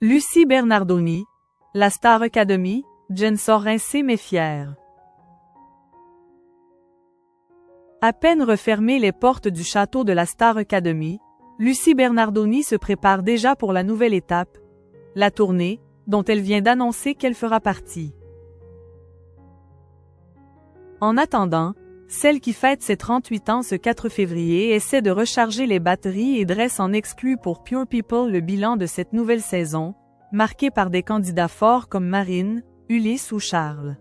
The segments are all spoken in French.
Lucie Bernardoni, la Star Academy, Jen sort rincée mais fière. À peine refermées les portes du château de la Star Academy, Lucie Bernardoni se prépare déjà pour la nouvelle étape, la tournée, dont elle vient d'annoncer qu'elle fera partie. En attendant, celle qui fête ses 38 ans ce 4 février essaie de recharger les batteries et dresse en exclu pour Pure People le bilan de cette nouvelle saison, marquée par des candidats forts comme Marine, Ulysse ou Charles.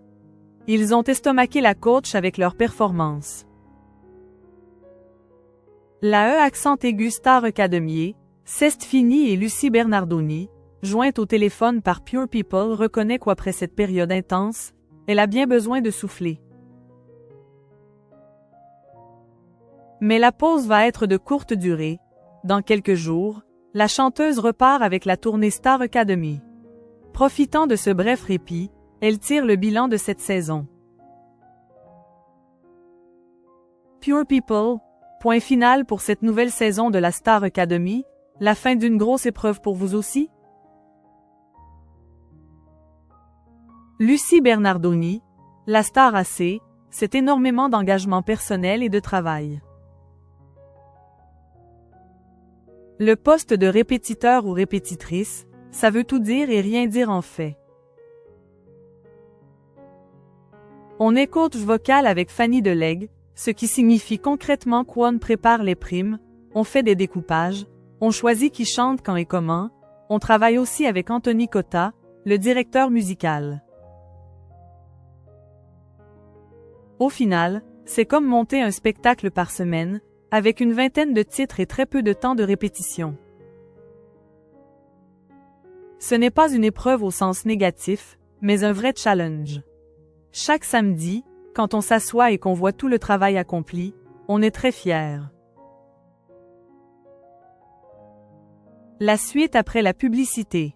Ils ont estomaqué la coach avec leur performance. La accent aigu Star Academy, Cest Fini et Lucie Bernardoni, jointe au téléphone par Pure People reconnaît qu'après cette période intense, elle a bien besoin de souffler. Mais la pause va être de courte durée. Dans quelques jours, la chanteuse repart avec la tournée Star Academy. Profitant de ce bref répit, elle tire le bilan de cette saison. Pure People, point final pour cette nouvelle saison de la Star Academy, la fin d'une grosse épreuve pour vous aussi? Lucie Bernardoni, la Star AC, c'est énormément d'engagement personnel et de travail. Le poste de répétiteur ou répétitrice, ça veut tout dire et rien dire en fait. On est coach vocal avec Fanny Deleg, ce qui signifie concrètement qu'on prépare les primes, on fait des découpages, on choisit qui chante quand et comment, on travaille aussi avec Anthony Cotta, le directeur musical. Au final, c'est comme monter un spectacle par semaine, avec une vingtaine de titres et très peu de temps de répétition. Ce n'est pas une épreuve au sens négatif, mais un vrai challenge. Chaque samedi, quand on s'assoit et qu'on voit tout le travail accompli, on est très fiers. La suite après la publicité.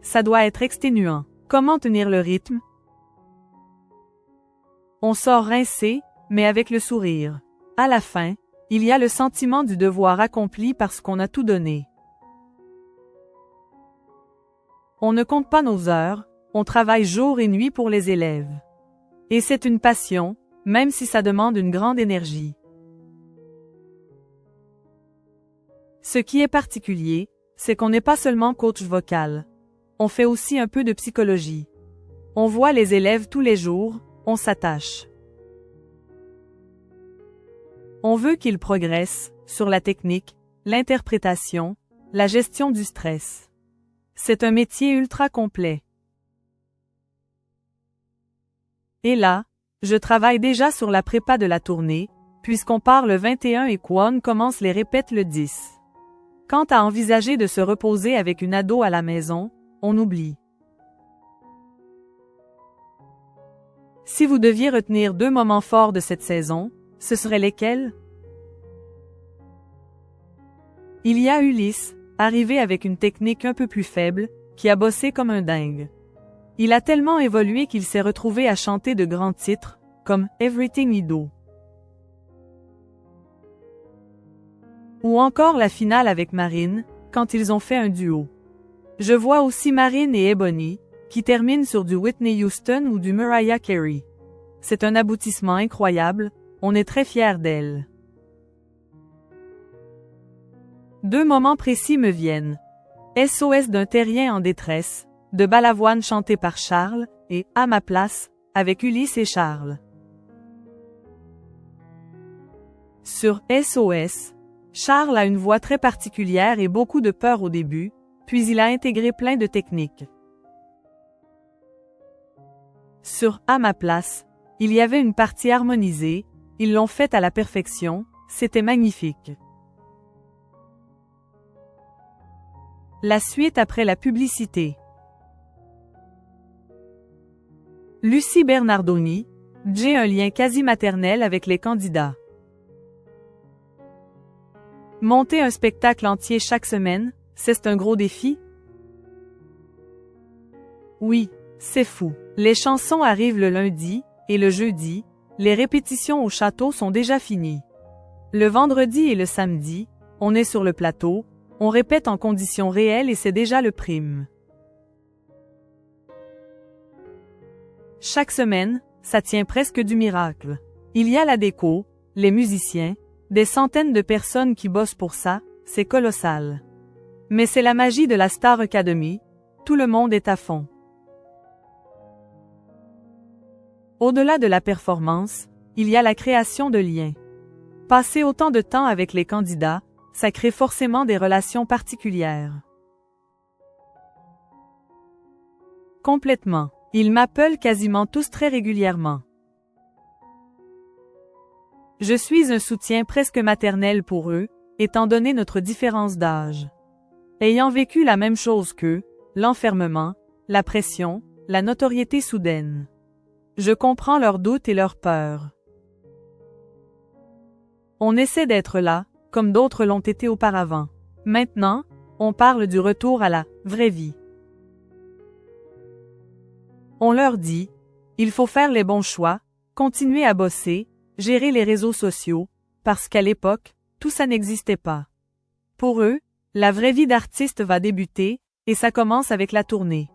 Ça doit être exténuant. Comment tenir le rythme? On sort rincé, mais avec le sourire. À la fin, il y a le sentiment du devoir accompli parce qu'on a tout donné. On ne compte pas nos heures, on travaille jour et nuit pour les élèves. Et c'est une passion, même si ça demande une grande énergie. Ce qui est particulier, c'est qu'on n'est pas seulement coach vocal. On fait aussi un peu de psychologie. On voit les élèves tous les jours, on s'attache. On veut qu'ils progressent sur la technique, l'interprétation, la gestion du stress. C'est un métier ultra complet. Et là, je travaille déjà sur la prépa de la tournée, puisqu'on part le 21 et qu'on commence les répètes le 10. Quant à envisager de se reposer avec une ado à la maison, on oublie. Si vous deviez retenir 2 moments forts de cette saison, ce seraient lesquels? Il y a Ulysse, arrivé avec une technique un peu plus faible, qui a bossé comme un dingue. Il a tellement évolué qu'il s'est retrouvé à chanter de grands titres, comme Everything I Do. Ou encore la finale avec Marine, quand ils ont fait un duo. Je vois aussi Marine et Ebony, qui terminent sur du Whitney Houston ou du Mariah Carey. C'est un aboutissement incroyable, on est très fiers d'elle. 2 moments précis me viennent. SOS d'un terrien en détresse, de Balavoine chanté par Charles, et À ma place, avec Ulysse et Charles. Sur SOS, Charles a une voix très particulière et beaucoup de peur au début, puis il a intégré plein de techniques. Sur À ma place, il y avait une partie harmonisée, ils l'ont faite à la perfection, c'était magnifique. La suite après la publicité. Lucie Bernardoni, j'ai un lien quasi maternel avec les candidats. Monter un spectacle entier chaque semaine, c'est un gros défi? Oui, c'est fou. Les chansons arrivent le lundi, et le jeudi, les répétitions au château sont déjà finies. Le vendredi et le samedi, on est sur le plateau, On répète en conditions réelles et c'est déjà le prime. Chaque semaine, ça tient presque du miracle. Il y a la déco, les musiciens, des centaines de personnes qui bossent pour ça, c'est colossal. Mais c'est la magie de la Star Academy, tout le monde est à fond. Au-delà de la performance, il y a la création de liens. Passer autant de temps avec les candidats, ça crée forcément des relations particulières. Complètement. Ils m'appellent quasiment tous très régulièrement. Je suis un soutien presque maternel pour eux, étant donné notre différence d'âge. Ayant vécu la même chose qu'eux, l'enfermement, la pression, la notoriété soudaine. Je comprends leurs doutes et leurs peurs. On essaie d'être là, comme d'autres l'ont été auparavant. Maintenant, on parle du retour à la vraie vie. On leur dit, il faut faire les bons choix, continuer à bosser, gérer les réseaux sociaux, parce qu'à l'époque, tout ça n'existait pas. Pour eux, la vraie vie d'artiste va débuter, et ça commence avec la tournée.